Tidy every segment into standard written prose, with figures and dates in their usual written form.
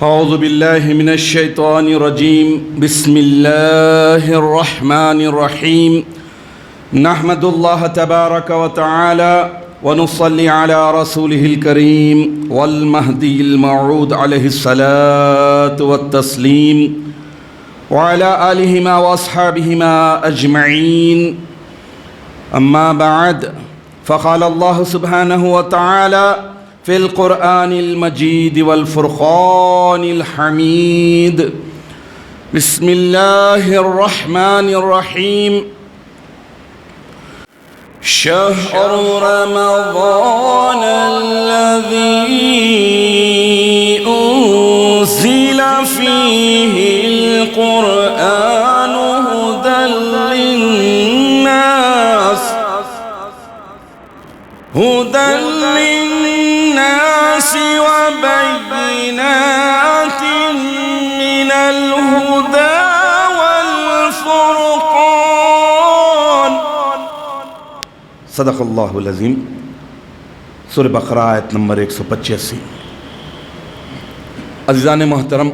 أعوذ بالله من الشيطان الرجيم. بسم الله الرحمن الرحيم. نحمد الله تبارك وتعالى ونصلي على رسوله الكريم والمهدي الموعود عليه الصلاة والتسليم وعلى آلهما وأصحابهما أجمعين. أما بعد، فقال الله سبحانه وتعالى في القرآن المجيد والفرقان الحميد. بسم الله الرحمن الرحيم. شهر رمضان الذي أنزل فيه القرآن هدى للناس وبينات من الهدى والفرقان. صدق اللہ العظیم. سورہ بقرہ آیت نمبر 185. عزیزان محترم،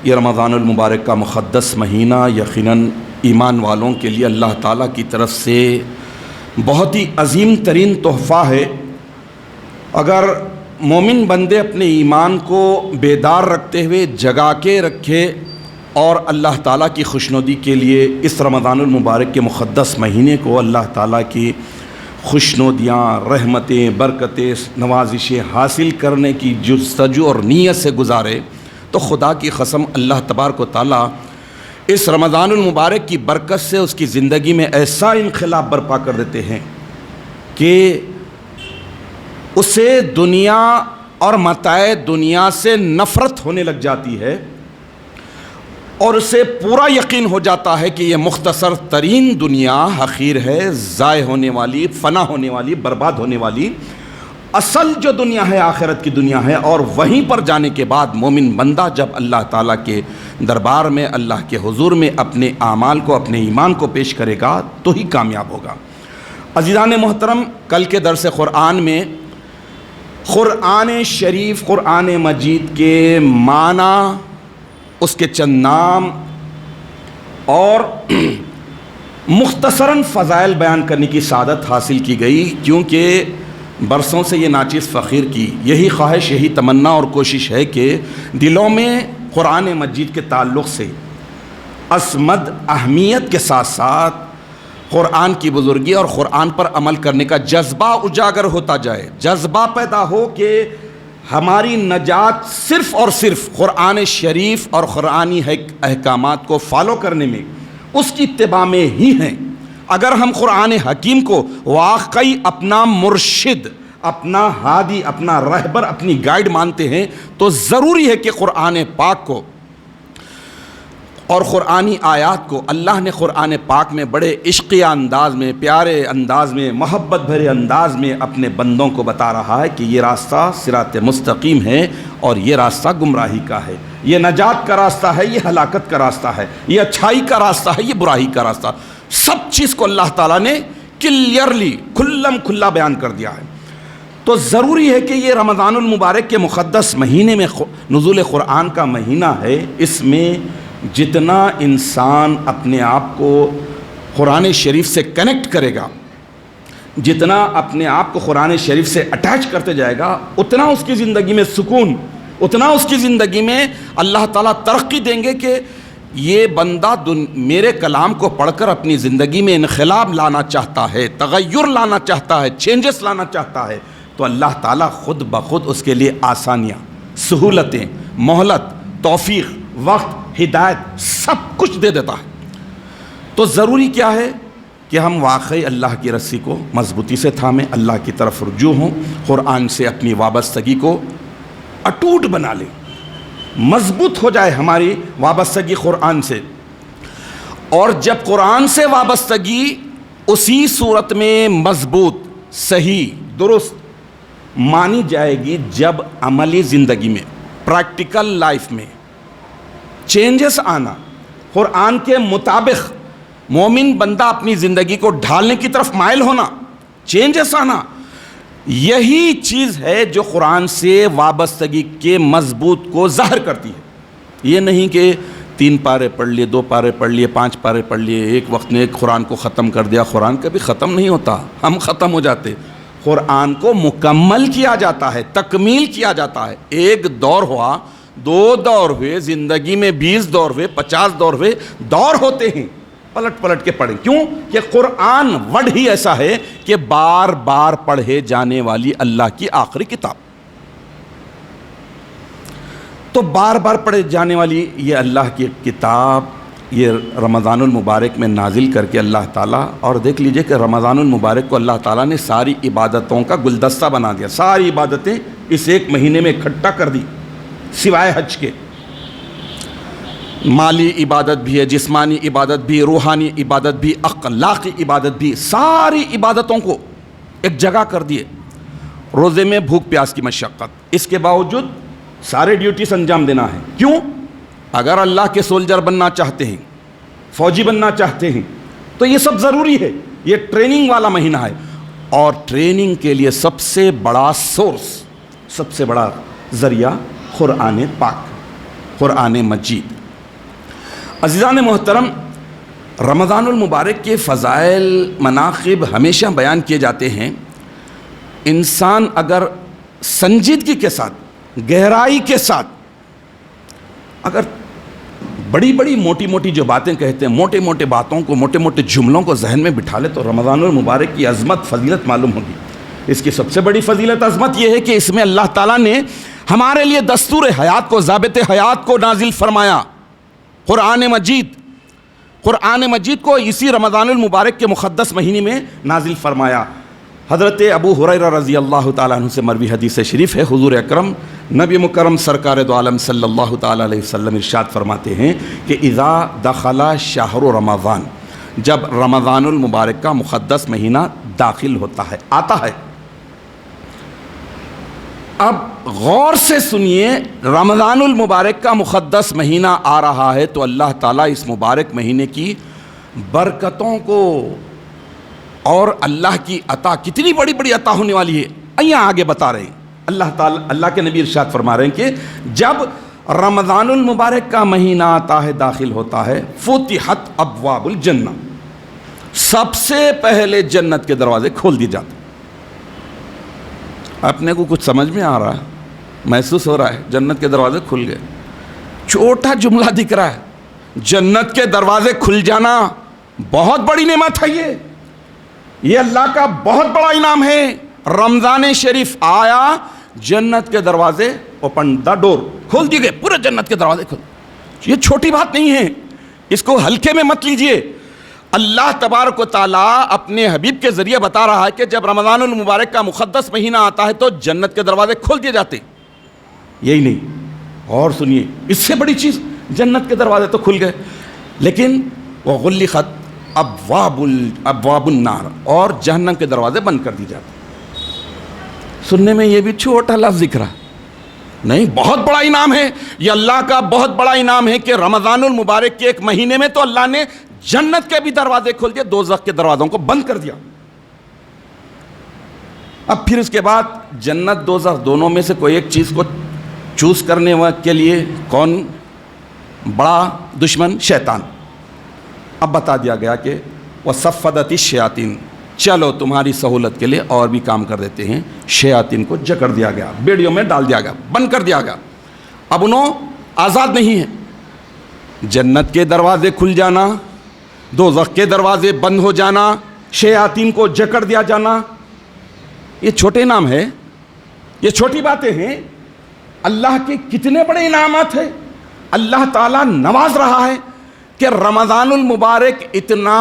یہ رمضان المبارک کا مقدس مہینہ یقیناً ایمان والوں کے لیے اللہ تعالیٰ کی طرف سے بہت ہی عظیم ترین تحفہ ہے. اگر مومن بندے اپنے ایمان کو بیدار رکھتے ہوئے جگا کے رکھے اور اللہ تعالیٰ کی خوشنودی کے لیے اس رمضان المبارک کے مقدس مہینے کو اللہ تعالیٰ کی خوشنودیاں، رحمتیں، برکتیں، نوازشیں حاصل کرنے کی جستجو اور نیت سے گزارے تو خدا کی قسم اللہ تبارک و تعالیٰ اس رمضان المبارک کی برکت سے اس کی زندگی میں ایسا انقلاب برپا کر دیتے ہیں کہ اسے دنیا اور متاع دنیا سے نفرت ہونے لگ جاتی ہے اور اسے پورا یقین ہو جاتا ہے کہ یہ مختصر ترین دنیا حقیر ہے، ضائع ہونے والی، فنا ہونے والی، برباد ہونے والی. اصل جو دنیا ہے آخرت کی دنیا ہے، اور وہیں پر جانے کے بعد مومن بندہ جب اللہ تعالیٰ کے دربار میں، اللہ کے حضور میں اپنے اعمال کو، اپنے ایمان کو پیش کرے گا تو ہی کامیاب ہوگا. عزیزان محترم، کل کے درس قرآن میں قرآن شریف، قرآن مجید کے معنی، اس کے چند نام اور مختصراً فضائل بیان کرنے کی سعادت حاصل کی گئی، کیونکہ برسوں سے یہ ناچیز فقیر کی یہی خواہش، یہی تمنا اور کوشش ہے کہ دلوں میں قرآن مجید کے تعلق سے عظمت، اہمیت کے ساتھ ساتھ قرآن کی بزرگی اور قرآن پر عمل کرنے کا جذبہ اجاگر ہوتا جائے، جذبہ پیدا ہو کہ ہماری نجات صرف اور صرف قرآن شریف اور قرآنی احکامات کو فالو کرنے میں، اس کی اتباع میں ہی ہیں. اگر ہم قرآن حکیم کو واقعی اپنا مرشد، اپنا ہادی، اپنا رہبر، اپنی گائیڈ مانتے ہیں تو ضروری ہے کہ قرآن پاک کو اور قرآنی آیات کو اللہ نے قرآن پاک میں بڑے عشقیہ انداز میں، پیارے انداز میں، محبت بھرے انداز میں اپنے بندوں کو بتا رہا ہے کہ یہ راستہ صراط مستقیم ہے اور یہ راستہ گمراہی کا ہے، یہ نجات کا راستہ ہے، یہ ہلاکت کا راستہ ہے، یہ اچھائی کا راستہ ہے، یہ برائی کا راستہ. سب چیز کو اللہ تعالیٰ نے کلیئرلی کھلم کھلا بیان کر دیا ہے. تو ضروری ہے کہ یہ رمضان المبارک کے مقدس مہینے میں نزول قرآن کا مہینہ ہے، اس میں جتنا انسان اپنے آپ کو قرآن شریف سے کنیکٹ کرے گا، جتنا اپنے آپ کو قرآن شریف سے اٹیچ کرتے جائے گا، اتنا اس کی زندگی میں سکون، اتنا اس کی زندگی میں اللہ تعالیٰ ترقی دیں گے کہ یہ بندہ میرے کلام کو پڑھ کر اپنی زندگی میں انقلاب لانا چاہتا ہے، تغیر لانا چاہتا ہے، چینجز لانا چاہتا ہے، تو اللہ تعالیٰ خود بخود اس کے لیے آسانیاں، سہولتیں، مہلت، توفیق، وقت، ہدایت سب کچھ دے دیتا ہے. تو ضروری کیا ہے کہ ہم واقعی اللہ کی رسی کو مضبوطی سے تھامیں، اللہ کی طرف رجوع ہوں، قرآن سے اپنی وابستگی کو اٹوٹ بنا لیں، مضبوط ہو جائے ہماری وابستگی قرآن سے. اور جب قرآن سے وابستگی اسی صورت میں مضبوط، صحیح، درست مانی جائے گی جب عملی زندگی میں، پریکٹیکل لائف میں چینجز آنا، قرآن کے مطابق مومن بندہ اپنی زندگی کو ڈھالنے کی طرف مائل ہونا، چینجز آنا، یہی چیز ہے جو قرآن سے وابستگی کے مضبوط کو ظاہر کرتی ہے۔ یہ نہیں کہ 3 پارے پڑھ لیے، 2 پارے پڑھ لیے، 5 پارے پڑھ لیے، ایک وقت میں ایک قرآن کو ختم کر دیا۔ قرآن کبھی ختم نہیں ہوتا، ہم ختم ہو جاتے۔ قرآن کو مکمل کیا جاتا ہے، تکمیل کیا جاتا ہے۔ ایک دور ہوا، 2 دور ہوئے، زندگی میں 20 دور ہوئے، 50 دور ہوئے، دور ہوتے ہیں، پلٹ پلٹ کے پڑھیں۔ کیوں کہ قرآن ورڈ ہی ایسا ہے کہ بار بار پڑھے جانے والی اللہ کی آخری کتاب۔ تو بار بار پڑھے جانے والی یہ اللہ کی کتاب، یہ رمضان المبارک میں نازل کر کے اللہ تعالیٰ، اور دیکھ لیجئے کہ رمضان المبارک کو اللہ تعالیٰ نے ساری عبادتوں کا گلدستہ بنا دیا، ساری عبادتیں اس ایک مہینے میں اکٹھا کر دی، سوائے حج کے۔ مالی عبادت بھی ہے، جسمانی عبادت بھی، روحانی عبادت بھی، اخلاقی عبادت بھی، ساری عبادتوں کو ایک جگہ کر دیے۔ روزے میں بھوک پیاس کی مشقت، اس کے باوجود سارے ڈیوٹیز انجام دینا ہے۔ کیوں؟ اگر اللہ کے سولجر بننا چاہتے ہیں، فوجی بننا چاہتے ہیں، تو یہ سب ضروری ہے۔ یہ ٹریننگ والا مہینہ ہے، اور ٹریننگ کے لیے سب سے بڑا سورس، سب سے بڑا ذریعہ قرآن پاک، قرآن مجید۔ عزیزان محترم، رمضان المبارک کے فضائل، مناقب ہمیشہ بیان کیے جاتے ہیں۔ انسان اگر سنجیدگی کے ساتھ، گہرائی کے ساتھ، اگر بڑی بڑی موٹی موٹی جو باتیں کہتے ہیں، موٹے موٹے باتوں کو، موٹے موٹے جملوں کو ذہن میں بٹھا لے، تو رمضان المبارک کی عظمت، فضیلت معلوم ہوگی۔ اس کی سب سے بڑی فضیلت، عظمت یہ ہے کہ اس میں اللہ تعالیٰ نے ہمارے لیے دستور حیات کو، ضابط حیات کو نازل فرمایا۔ قرآن مجید، قرآن مجید کو اسی رمضان المبارک کے مقدس مہینے میں نازل فرمایا۔ حضرت ابو ہریرہ رضی اللہ تعالیٰ عنہ سے مروی حدیث شریف ہے، حضور اکرم نبی مکرم سرکار دو عالم صلی اللہ تعالیٰ علیہ وسلم ارشاد فرماتے ہیں کہ اذا دخل شہر رمضان، جب رمضان المبارک کا مقدس مہینہ داخل ہوتا ہے، آتا ہے۔ اب غور سے سنیے، رمضان المبارک کا مقدس مہینہ آ رہا ہے تو اللہ تعالیٰ اس مبارک مہینے کی برکتوں کو اور اللہ کی عطا، کتنی بڑی بڑی عطا ہونے والی ہے، یہاں آگے بتا رہے ہیں۔ اللہ کے نبی ارشاد فرما رہے ہیں کہ جب رمضان المبارک کا مہینہ آتا ہے، داخل ہوتا ہے، فتحت ابواب الجنہ، سب سے پہلے جنت کے دروازے کھول دیے جاتے ہیں۔ اپنے کو کچھ سمجھ میں آ رہا ہے، محسوس ہو رہا ہے جنت کے دروازے کھل گئے؟ چھوٹا جملہ دکھ رہا ہے، جنت کے دروازے کھل جانا بہت بڑی نعمت ہے۔ یہ اللہ کا بہت بڑا انعام ہے۔ رمضان شریف آیا، جنت کے دروازے اوپن دا ڈور، کھول دیے گئے، پورے جنت کے دروازے کھل۔ یہ چھوٹی بات نہیں ہے، اس کو ہلکے میں مت لیجئے۔ اللہ تبارک و تعالیٰ اپنے حبیب کے ذریعے بتا رہا ہے کہ جب رمضان المبارک کا مقدس مہینہ آتا ہے تو جنت کے دروازے کھول دیے جاتے۔ یہی نہیں، اور سنیے، اس سے بڑی چیز، جنت کے دروازے تو کھل گئے، لیکن وغلقت ابواب النار، اور جہنم کے دروازے بند کر دی جاتے۔ سننے میں یہ بھی چھوٹا لفظ ذکر ہے، نہیں، بہت بڑا انعام ہے۔ یہ اللہ کا بہت بڑا انعام ہے کہ رمضان المبارک کے ایک مہینے میں تو اللہ نے جنت کے بھی دروازے کھول دیے، دوزخ کے دروازوں کو بند کر دیا۔ اب پھر اس کے بعد جنت دوزخ دونوں میں سے کوئی ایک چیز کو چوز کرنے کے لیے کون بڑا دشمن؟ شیطان۔ اب بتا دیا گیا کہ وَصَفَّدَتِ الشَّيَاطِينُ، چلو تمہاری سہولت کے لیے اور بھی کام کر دیتے ہیں۔ شیاطین کو جکڑ دیا گیا، بیڑیوں میں ڈال دیا گیا، بند کر دیا گیا۔ اب انہوں آزاد نہیں ہیں۔ جنت کے دروازے کھل جانا، دوزخ کے دروازے بند ہو جانا، شیاطین کو جکڑ دیا جانا، یہ چھوٹے انعام ہے، یہ چھوٹی باتیں ہیں۔ اللہ کے کتنے بڑے انعامات ہیں۔ اللہ تعالیٰ نواز رہا ہے کہ رمضان المبارک اتنا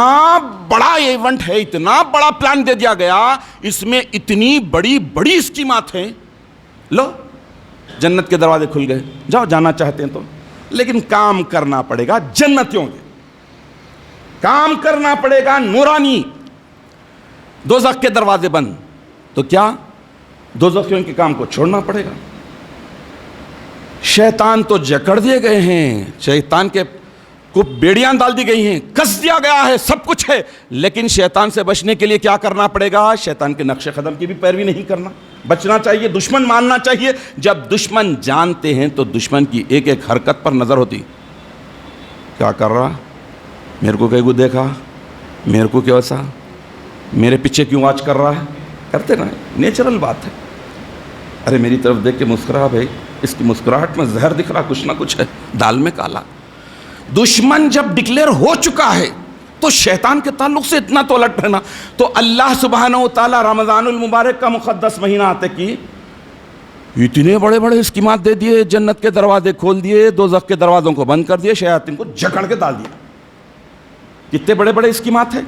بڑا ایونٹ ہے، اتنا بڑا پلان دے دیا گیا، اس میں اتنی بڑی بڑی اسکیمات ہیں۔ لو، جنت کے دروازے کھل گئے، جاؤ جانا چاہتے ہیں تو، لیکن کام کرنا پڑے گا جنتیوں کے، کام کرنا پڑے گا نورانی۔ دوزخ کے دروازے بند، تو کیا دوزخیوں کے کام کو چھوڑنا پڑے گا۔ شیطان تو جکڑ دیے گئے ہیں، شیطان کے کو بیڑیاں ڈال دی گئی ہیں، کس دیا گیا ہے، سب کچھ ہے، لیکن شیطان سے بچنے کے لیے کیا کرنا پڑے گا؟ شیطان کے نقش قدم کی بھی پیروی نہیں کرنا، بچنا چاہیے، دشمن ماننا چاہیے۔ جب دشمن جانتے ہیں تو دشمن کی ایک ایک حرکت پر نظر ہوتی، کیا کر رہا، میرے کو کہیں کو دیکھا، میرے کو کیا ایسا، میرے پیچھے کیوں واچ کر رہا ہے، کرتے نا، نیچرل بات ہے۔ ارے میری طرف دیکھ کے مسکرا بھائی، اس کی مسکراہٹ میں زہر دکھ رہا، کچھ نہ کچھ ہے، دال میں کالا۔ دشمن جب ڈکلیئر ہو چکا ہے تو شیطان کے تعلق سے اتنا تو الٹ رہنا۔ تو اللہ سبحانہ و تعالیٰ رمضان المبارک کا مقدس مہینہ آتے کی اتنے بڑے بڑے اسکیمات دے دیے، جنت کے دروازے کھول دیے، دوزخ کے دروازوں کو بند کر دیے، شیاطین کو جکڑ کے ڈال دیا۔ کتنے بڑے بڑے اسکیمات ہیں،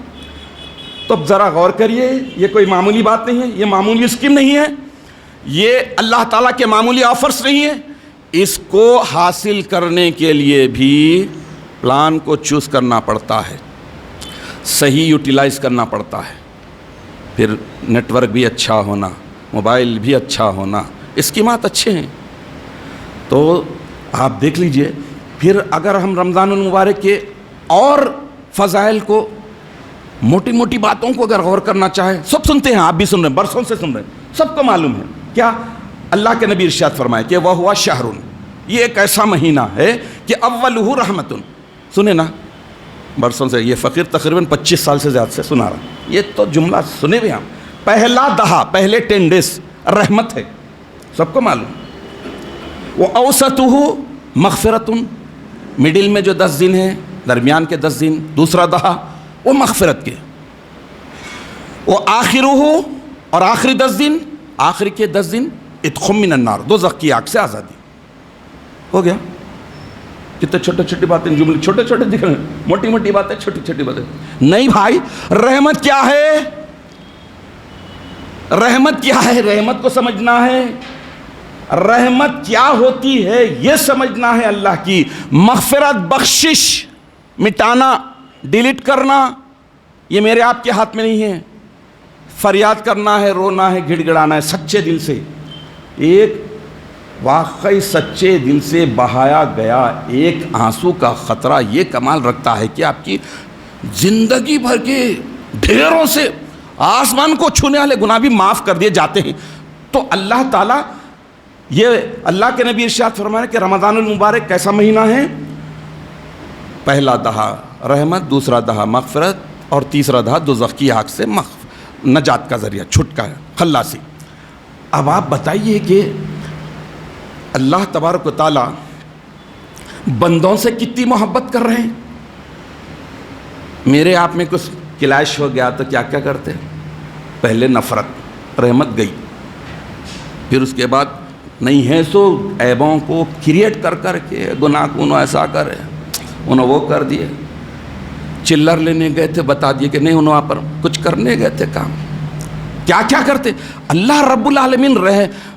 تو اب ذرا غور کریے، یہ کوئی معمولی بات نہیں ہے، یہ معمولی اسکیم نہیں ہے، یہ اللہ تعالیٰ کے معمولی آفرز نہیں ہے۔ اس کو حاصل کرنے کے لیے بھی پلان کو چوز کرنا پڑتا ہے، صحیح یوٹیلائز کرنا پڑتا ہے، پھر نیٹ ورک بھی اچھا ہونا، موبائل بھی اچھا ہونا، اسکیمات اچھے ہیں۔ تو آپ دیکھ لیجئے، پھر اگر ہم رمضان المبارک کے اور فضائل کو، موٹی موٹی باتوں کو اگر غور کرنا چاہیں، سب سنتے ہیں، آپ بھی سن رہے ہیں، برسوں سے سن رہے ہیں، سب کو معلوم ہے کیا؟ اللہ کے نبی ارشاد فرمائے کہ وَهُوَ شَهْرٌ، یہ ایک ایسا مہینہ ہے کہ اولہ رحمتن، سنیں نا، برسوں سے یہ فقیر تقریباً 25 سال سے زیادہ سے سنا رہا، یہ تو جملہ سنے ہوئے ہم، پہلا دہا، پہلے 10 ڈیز رحمت ہے، سب کو معلوم۔ وَأَوْسَطُهُ مغفرتن، مڈل میں جو 10 دن ہیں، درمیان کے 10 دن، دوسرا دہا وہ مغفرت کے، وَآخِرُهُ، اور آخری 10 دن، آخری کے 10 دن اتقم من النار، دوزخ کی آگ سے آزادی۔ ہو گیا؟ کتنے چھوٹے چھوٹی باتیں، جملے چھوٹے چھوٹے دکھ رہے ہیں، موٹی موٹی باتیں، چھوٹی چھوٹی باتیں نہیں بھائی۔ رحمت کیا ہے؟ رحمت کیا ہے؟ رحمت کو سمجھنا ہے، رحمت کیا ہوتی ہے یہ سمجھنا ہے۔ اللہ کی مغفرت، بخشش، مٹانا، ڈیلیٹ کرنا، یہ میرے آپ کے ہاتھ میں نہیں ہے۔ فریاد کرنا ہے، رونا ہے، گڑ گڑانا ہے سچے دل سے، ایک واقعی سچے دل سے بہایا گیا ایک آنسو کا خطرہ یہ کمال رکھتا ہے کہ آپ کی زندگی بھر کے ڈھیروں سے آسمان کو چھونے والے گناہ بھی معاف کر دیے جاتے ہیں۔ تو اللہ تعالیٰ، یہ اللہ کے نبی ارشاد فرمایا کہ رمضان المبارک کیسا مہینہ ہے؟ پہلا دہا رحمت، دوسرا دہا مغفرت، اور تیسرا دہا دوزخ کی آگ سے نجات کا ذریعہ، چھٹکارا، خلاصی۔ اب آپ بتائیے کہ اللہ تبارک و تعالیٰ بندوں سے کتنی محبت کر رہے ہیں۔ میرے آپ میں کچھ کلیش ہو گیا تو کیا کیا کرتے؟ پہلے نفرت، رحمت گئی، پھر اس کے بعد نہیں ہے سو عیبوں کو کریٹ کر کر کے گناہ کو انہوں ایسا کرے، انہوں وہ کر دیے، چلر لینے گئے تھے بتا دیے کہ نہیں، انہوں پر کچھ کرنے گئے تھے کام، کیا کیا کرتے۔ اللہ رب العالمین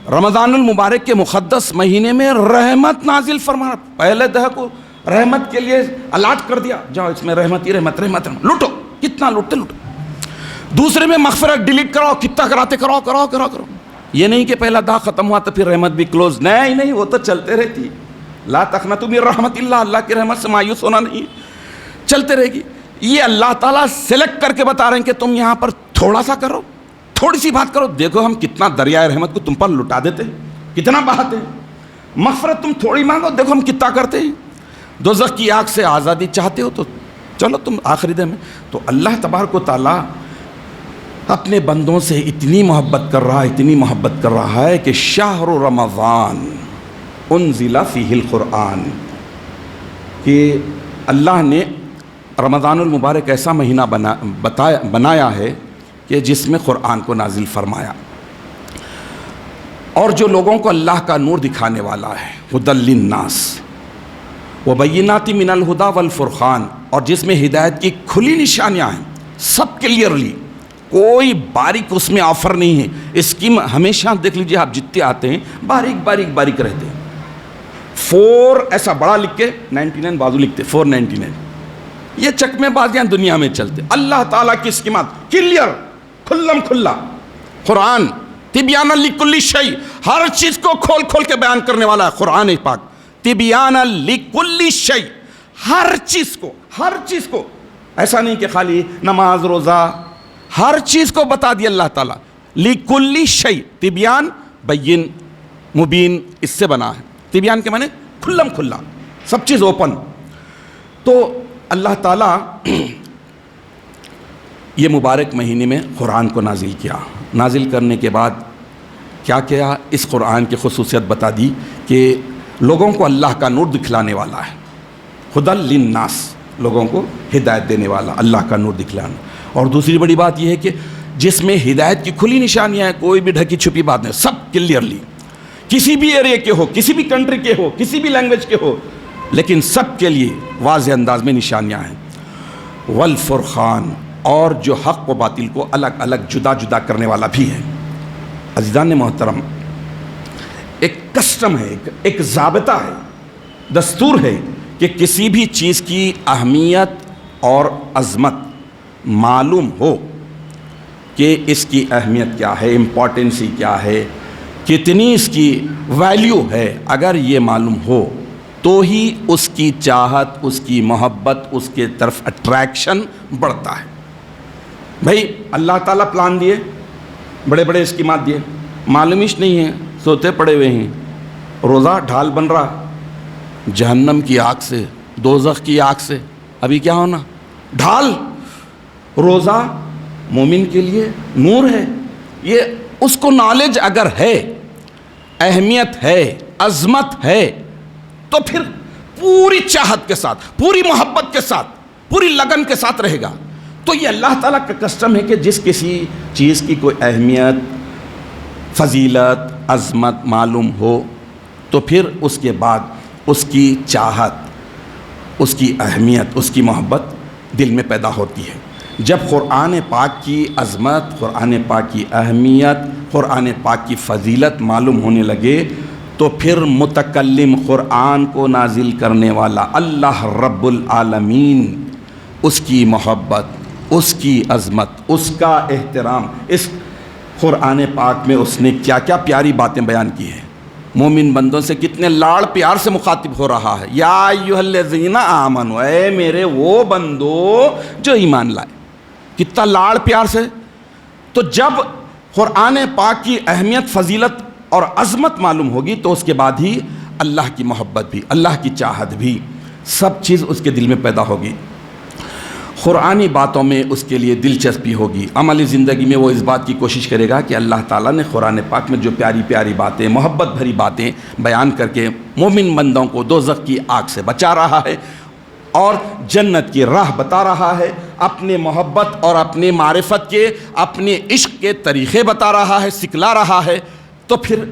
رمضان المبارک کے مقدس مہینے میں رحمت نازل فرما، پہلے دہ کو رحمت کے لیے الاٹ کر دیا، جاؤ اس میں رحمت ہی رحمت، رحمت لوٹو، کتنا لوٹتے لوٹو۔ دوسرے میں مغفرت ڈیلیٹ کراؤ، کتنا کراتے کراؤ کراؤ کراؤ کراؤ۔ یہ نہیں کہ پہلا دہ ختم ہوا تو پھر رحمت بھی کلوز، نہیں، وہ تو چلتے رہتی۔ لا تقنطوا من رحمت اللہ، اللہ کی رحمت سے مایوس ہونا نہیں، چلتے رہے گی۔ یہ اللہ تعالیٰ سلیکٹ کر کے بتا رہے ہیں کہ تم یہاں پر تھوڑا سا کرو، تھوڑی سی بات کرو، دیکھو ہم کتنا دریائے رحمت کو تم پر لٹا دیتے ہیں، کتنا بہاتے ہیں۔ مغفرت تم تھوڑی مانگو، دیکھو ہم کتنا کرتے ہیں۔ دوزخ کی آگ سے آزادی چاہتے ہو تو چلو تم آخری دن میں۔ تو اللہ تبارک و تعالیٰ اپنے بندوں سے اتنی محبت کر رہا ہے، اتنی محبت کر رہا ہے کہ شہر رمضان انزل فیہ القرآن، کہ اللہ نے رمضان المبارک ایسا مہینہ بنایا ہے کہ جس میں قرآن کو نازل فرمایا، اور جو لوگوں کو اللہ کا نور دکھانے والا ہے، ھدی للناس وبینات من الہدی والفرقان، اور جس میں ہدایت کی کھلی نشانیاں ہیں، سب کلیئرلی، کوئی باریک اس میں آفر نہیں ہے۔ اسکیم ہمیشہ دیکھ لیجیے، آپ جتنے آتے ہیں باریک باریک باریک رہتے ہیں۔ 4 ایسا بڑا لکھ کے 99 بازو لکھتے، 499، یہ چکمے بازیاں دنیا میں چلتے۔ اللہ تعالیٰ کی اسکیمات کلیئر، کھلم کھلا، قرآن تبیانا لکل شیء، ہر چیز کو کھول کھول کے بیان کرنے والا ہے قرآن پاک۔ تبیانا لکل شیء، ہر چیز کو ایسا نہیں کہ خالی نماز روزہ، ہر چیز کو بتا دیا اللہ تعالیٰ. لِكُلِّ شَيْءٍ، تبیان بین مبین اس سے بنا ہے. تبیان کے معنی کھلم کھلا، سب چیز اوپن. تو اللہ تعالیٰ یہ مبارک مہینے میں قرآن کو نازل کیا. نازل کرنے کے بعد کیا کیا؟ اس قرآن کی خصوصیت بتا دی کہ لوگوں کو اللہ کا نور دکھلانے والا ہے. ہدی للناس، لوگوں کو ہدایت دینے والا، اللہ کا نور دکھلانا. اور دوسری بڑی بات یہ ہے کہ جس میں ہدایت کی کھلی نشانیاں ہیں، کوئی بھی ڈھکی چھپی بات نہیں، سب کلیئرلی، کسی بھی ایریا کے ہو، کسی بھی کنٹری کے ہو، کسی بھی لینگویج کے ہو، لیکن سب کے لیے واضح انداز میں نشانیاں ہیں. والفرقان، اور جو حق و باطل کو الگ الگ جدا جدا کرنے والا بھی ہے. عزیزان محترم، ایک کسٹم ہے، ایک ضابطہ ہے، دستور ہے کہ کسی بھی چیز کی اہمیت اور عظمت معلوم ہو کہ اس کی اہمیت کیا ہے، امپورٹنسی کیا ہے، کتنی اس کی ویلیو ہے. اگر یہ معلوم ہو تو ہی اس کی چاہت، اس کی محبت، اس کے طرف اٹریکشن بڑھتا ہے. بھائی اللہ تعالیٰ پلان دیے، بڑے بڑے اسکیمات دیے، معلومیش نہیں ہے، سوتے پڑے ہوئے ہیں. روزہ ڈھال بن رہا جہنم کی آگ سے، دوزخ کی آگ سے. ابھی کیا ہونا؟ ڈھال. روزہ مومن کے لیے نور ہے. یہ اس کو نالج اگر ہے، اہمیت ہے، عظمت ہے، تو پھر پوری چاہت کے ساتھ، پوری محبت کے ساتھ، پوری لگن کے ساتھ رہے گا. تو یہ اللہ تعالیٰ کا کسٹم ہے کہ جس کسی چیز کی کوئی اہمیت، فضیلت، عظمت معلوم ہو تو پھر اس کے بعد اس کی چاہت، اس کی اہمیت، اس کی محبت دل میں پیدا ہوتی ہے. جب قرآن پاک کی عظمت، قرآن پاک کی اہمیت، قرآن پاک کی فضیلت معلوم ہونے لگے تو پھر متکلم قرآن کو نازل کرنے والا اللہ رب العالمین، اس کی محبت، اس کی عظمت، اس کا احترام، اس قرآن پاک میں اس نے کیا کیا پیاری باتیں بیان کی ہیں. مومن بندوں سے کتنے لاڑ پیار سے مخاطب ہو رہا ہے. یا ایھا الذین آمنوا، اے میرے وہ بندو جو ایمان لائے. کتنا لاڑ پیار سے. تو جب قرآن پاک کی اہمیت، فضیلت اور عظمت معلوم ہوگی تو اس کے بعد ہی اللہ کی محبت بھی، اللہ کی چاہت بھی، سب چیز اس کے دل میں پیدا ہوگی. قرآنی باتوں میں اس کے لیے دلچسپی ہوگی. عملی زندگی میں وہ اس بات کی کوشش کرے گا کہ اللہ تعالیٰ نے قرآن پاک میں جو پیاری پیاری باتیں، محبت بھری باتیں بیان کر کے مومن بندوں کو دوزخ کی آگ سے بچا رہا ہے اور جنت کی راہ بتا رہا ہے، اپنے محبت اور اپنے معرفت کے، اپنے عشق کے طریقے بتا رہا ہے، سکھلا رہا ہے. تو پھر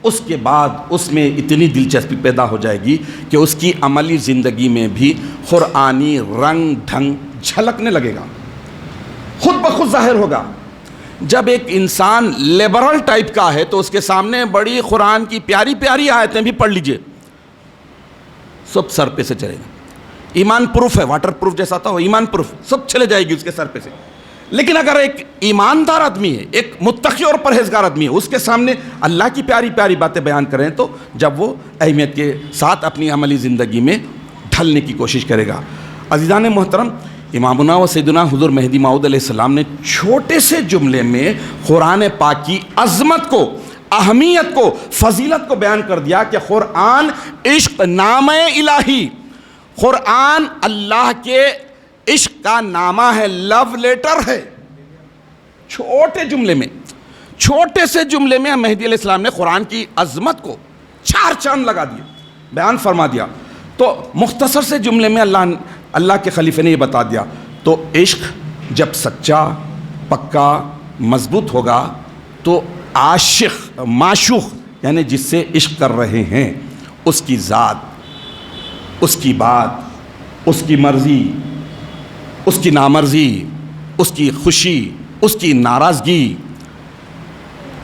اس کے بعد اس میں اتنی دلچسپی پیدا ہو جائے گی کہ اس کی عملی زندگی میں بھی قرآنی رنگ ڈھنگ جھلکنے لگے گا، خود بخود ظاہر ہوگا. جب ایک انسان لیبرل ٹائپ کا ہے تو اس کے سامنے بڑی قرآن کی پیاری پیاری آیتیں بھی پڑھ لیجئے، سب سر پہ سے چلے گا. ایمان پروف ہے، واٹر پروف جیسا تھا وہ ایمان پروف، سب چلے جائے گی اس کے سر پہ سے. لیکن اگر ایک ایماندار آدمی ہے، ایک متقی اور پرہیزگار آدمی ہے، اس کے سامنے اللہ کی پیاری پیاری باتیں بیان کریں تو جب وہ اہمیت کے ساتھ اپنی عملی زندگی میں ڈھلنے کی کوشش کرے گا. عزیزان محترم، امامنا و سیدنا حضور مہدی موعود علیہ السلام نے چھوٹے سے جملے میں قرآن پاک کی عظمت کو، اہمیت کو، فضیلت کو بیان کر دیا کہ قرآن عشق نامہ الہی، قرآن اللہ کے عشق کا نامہ ہے، لو لیٹر ہے. چھوٹے جملے میں، چھوٹے سے جملے میں مہدی علیہ السلام نے قرآن کی عظمت کو چار چاند لگا دیا، بیان فرما دیا. تو مختصر سے جملے میں اللہ کے خلیفے نے یہ بتا دیا. تو عشق جب سچا، پکا، مضبوط ہوگا تو عاشق، معشوق یعنی جس سے عشق کر رہے ہیں، اس کی ذات، اس کی بات، اس کی مرضی، اس کی نامرضی، اس کی خوشی، اس کی ناراضگی،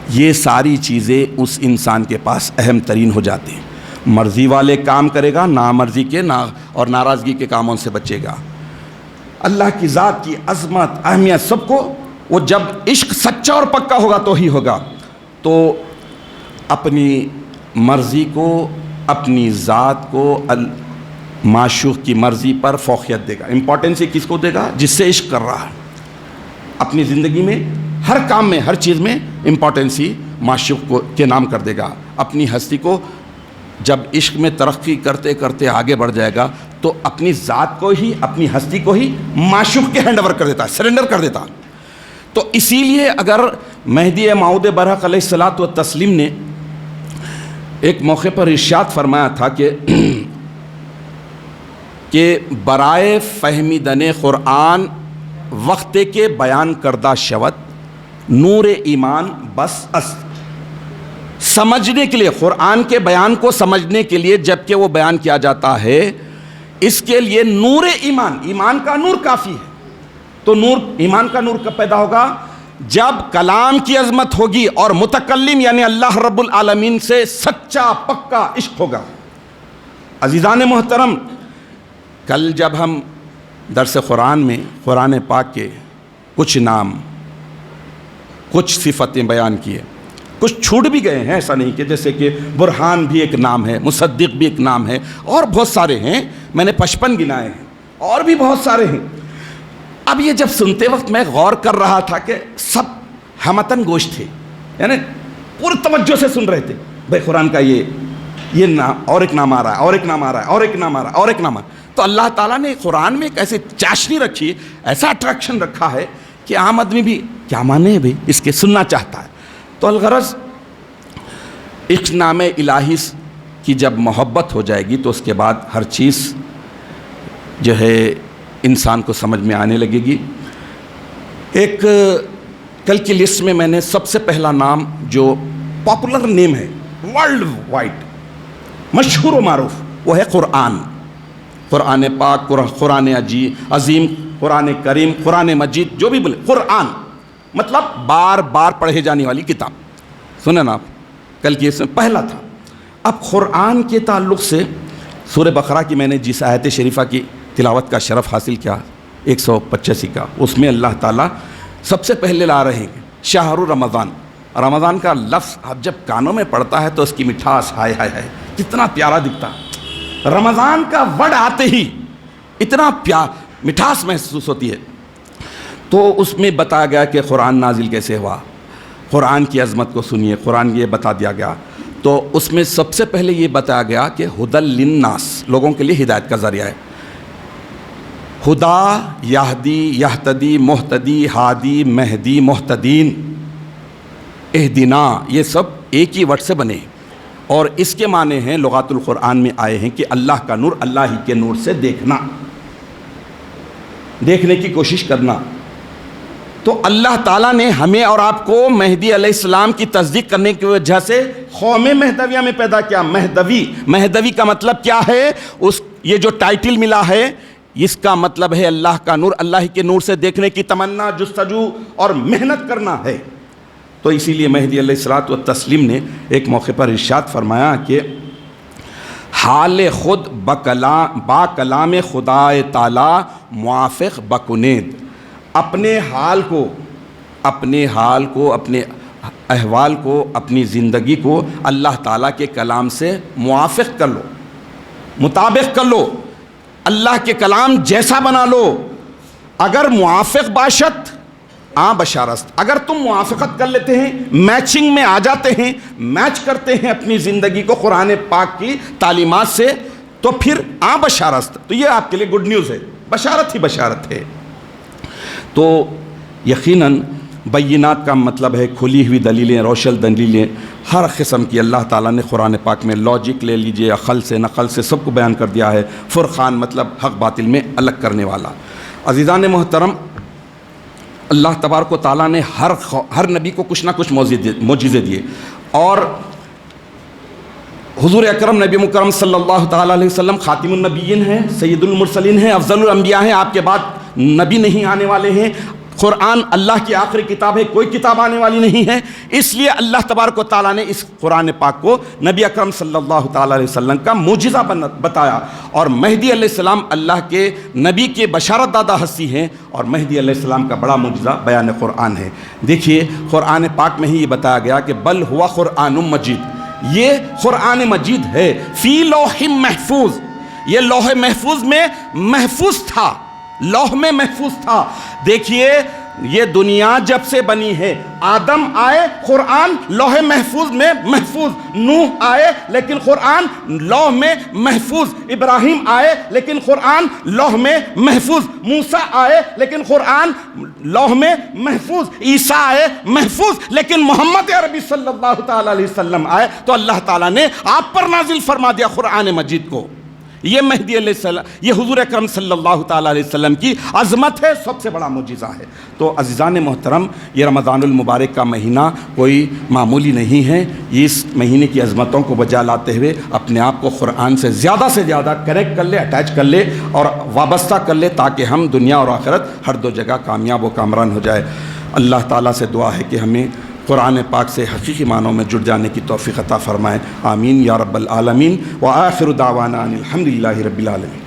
یہ ساری چیزیں اس انسان کے پاس اہم ترین ہو جاتی ہیں. مرضی والے کام کرے گا، نامرضی کے اور ناراضگی کے کاموں سے بچے گا. اللہ کی ذات کی عظمت، اہمیت سب کو وہ جب عشق سچا اور پکا ہوگا تو ہی ہوگا. تو اپنی مرضی کو، اپنی ذات کو معشوق کی مرضی پر فوقیت دے گا. امپورٹنس یہ کس کو دے گا؟ جس سے عشق کر رہا ہے. اپنی زندگی میں ہر کام میں ہر چیز میں امپورٹنس ہی معشوق کو کے نام کر دے گا. اپنی ہستی کو جب عشق میں ترقی کرتے کرتے آگے بڑھ جائے گا تو اپنی ذات کو ہی اپنی ہستی کو ہی معشوق کے ہینڈ اوور کر دیتا ہے, سرنڈر کر دیتا. تو اسی لیے اگر مہدی موعود برحق علیہ الصلاۃ والتسلیم نے ایک موقع پر ارشاد فرمایا تھا کہ برائے فہمیدن قرآن وقت کے بیان کردہ شود نور ایمان بس است. سمجھنے کے لیے قرآن کے بیان کو سمجھنے کے لیے جب کہ وہ بیان کیا جاتا ہے اس کے لیے نور ایمان, ایمان کا نور کافی ہے. تو نور, ایمان کا نور کب پیدا ہوگا؟ جب کلام کی عظمت ہوگی اور متکلم یعنی اللہ رب العالمین سے سچا پکا عشق ہوگا. عزیزان محترم, کل جب ہم درس قرآن میں قرآن پاک کے کچھ نام کچھ صفتیں بیان کیے, کچھ چھوٹ بھی گئے ہیں, ایسا نہیں کہ جیسے کہ برہان بھی ایک نام ہے, مصدق بھی ایک نام ہے, اور بہت سارے ہیں, میں نے 55 گنائے ہیں, اور بھی بہت سارے ہیں. اب یہ جب سنتے وقت میں غور کر رہا تھا کہ سب ہمتن گوش تھے, یعنی پوری توجہ سے سن رہے تھے. بھائی قرآن کا یہ نام, اور ایک نام آ رہا ہے, اور ایک نام آ رہا ہے, اور ایک نام آ رہا ہے, اور ایک نام آ رہا ہے. تو اللہ تعالیٰ نے قرآن میں ایک ایسی چاشنی رکھی, ایسا اٹریکشن رکھا ہے کہ عام آدمی بھی کیا مانے بھائی اس کے سننا چاہتا ہے. تو الغرض عشق نام الہی کی جب محبت ہو جائے گی تو اس کے بعد ہر چیز جو ہے انسان کو سمجھ میں آنے لگے گی. ایک کل کی لسٹ میں میں نے سب سے پہلا نام جو پاپولر نیم ہے ورلڈ وائڈ مشہور و معروف وہ ہے قرآن. قرآن پاک, قرآن عظیم, قرآن کریم, قرآن مجید, جو بھی بولے قرآن مطلب بار بار پڑھے جانے والی کتاب. سنیں نا آپ, کل کی اس میں پہلا تھا. اب قرآن کے تعلق سے سورہ بقرہ کی میں نے جس آیت شریفہ کی تلاوت کا شرف حاصل کیا 185 کا, اس میں اللہ تعالیٰ سب سے پہلے لا رہے ہیں شہر رمضان. رمضان کا لفظ اب جب کانوں میں پڑتا ہے تو اس کی مٹھاس ہائے ہائے ہائے کتنا پیارا دکھتا. رمضان کا ورڈ آتے ہی اتنا مٹھاس محسوس ہوتی ہے. تو اس میں بتایا گیا کہ قرآن نازل کیسے ہوا, قرآن کی عظمت کو سنیے, قرآن یہ بتا دیا گیا. تو اس میں سب سے پہلے یہ بتایا گیا کہ ہدی للناس, لوگوں کے لیے ہدایت کا ذریعہ ہے. ہدا, یہدی, یہتدی, محتدی, ہادی, مہدی, محتدین, اہدنا, یہ سب ایک ہی ورڈ سے بنے اور اس کے معنی ہیں لغات القرآن میں آئے ہیں کہ اللہ کا نور, اللہ ہی کے نور سے دیکھنا, دیکھنے کی کوشش کرنا. تو اللہ تعالیٰ نے ہمیں اور آپ کو مہدی علیہ السلام کی تصدیق کرنے کی وجہ سے قوم مہدویہ میں پیدا کیا. مہدوی کا مطلب کیا ہے؟ یہ جو ٹائٹل ملا ہے اس کا مطلب ہے اللہ کا نور, اللہ کے نور سے دیکھنے کی تمنا, جستجو اور محنت کرنا ہے. تو اسی لیے مہدی علیہ الصلوۃ والتسلیم نے ایک موقع پر ارشاد فرمایا کہ حال خود با کلام خدا تعالی موافق بکنید. اپنے حال کو, اپنے احوال کو, اپنی زندگی کو اللہ تعالیٰ کے کلام سے موافق کر لو, مطابق کر لو, اللہ کے کلام جیسا بنا لو. اگر موافق باشد بشارست, اگر تم موافقت کر لیتے ہیں, میچنگ میں آ جاتے ہیں, میچ کرتے ہیں اپنی زندگی کو قرآن پاک کی تعلیمات سے, تو پھر بشارست, تو یہ آپ کے لیے گڈ نیوز ہے, بشارت ہی بشارت ہے. تو یقیناً بینات کا مطلب ہے کھلی ہوئی دلیلیں, روشن دلیلیں, ہر قسم کی اللہ تعالیٰ نے قرآن پاک میں لاجک لے لیجئے, عقل سے نقل سے سب کو بیان کر دیا ہے. فرقان مطلب حق باطل میں الگ کرنے والا. عزیزان محترم, اللہ تبارک و تعالیٰ نے ہر نبی کو کچھ نہ کچھ معجزے دیے, اور حضور اکرم نبی مکرم صلی اللہ تعالیٰ علیہ وسلم خاتم النبیین ہیں, سید المرسلین ہیں, افضل الانبیاء ہیں, آپ کے بعد نبی نہیں آنے والے ہیں. قرآن اللہ کی آخری کتاب ہے, کوئی کتاب آنے والی نہیں ہے. اس لیے اللہ تبارک و تعالیٰ نے اس قرآن پاک کو نبی اکرم صلی اللہ تعالیٰ علیہ وسلم کا معجزہ بتایا. اور مہدی علیہ السلام اللہ کے نبی کے بشارت دادا ہستی ہیں, اور مہدی علیہ السلام کا بڑا معجزہ بیان قرآن ہے. دیکھیے قرآن پاک میں ہی یہ بتایا گیا کہ بل ہوا قرآن مجید, یہ قرآن مجید ہے, فی لوح محفوظ, یہ لوح محفوظ میں محفوظ تھا، لوح میں محفوظ تھا۔ دیکھیے یہ دنیا جب سے بنی ہے، آدم آئے قرآن لوح محفوظ میں محفوظ، نوح آئے لیکن قرآن لوح میں محفوظ، ابراہیم آئے لیکن قرآن لوح میں محفوظ، موسیٰ آئے لیکن قرآن لوح میں محفوظ، عیسیٰ آئے محفوظ، لیکن محمد عربی صلی اللہ تعالیٰ علیہ وسلم آئے تو اللہ تعالیٰ نے آپ پر نازل فرما دیا قرآن مجید کو۔ یہ مہدی علیہ السلام، یہ حضور اکرم صلی اللہ تعالیٰ علیہ وسلم کی عظمت ہے، سب سے بڑا معجزہ ہے۔ تو عزیزان محترم، یہ رمضان المبارک کا مہینہ کوئی معمولی نہیں ہے، اس مہینے کی عظمتوں کو بجا لاتے ہوئے اپنے آپ کو قرآن سے زیادہ کنیکٹ کر لے، اٹیچ کر لے اور وابستہ کر لے، تاکہ ہم دنیا اور آخرت ہر دو جگہ کامیاب و کامران ہو جائے۔ اللہ تعالیٰ سے دعا ہے کہ ہمیں قرآن پاک سے حقیقی معنوں میں جڑ جانے کی توفیق عطا فرمائے، آمین یا رب العالمین۔ وآخر دعوانا ان الحمدللہ رب العالمین۔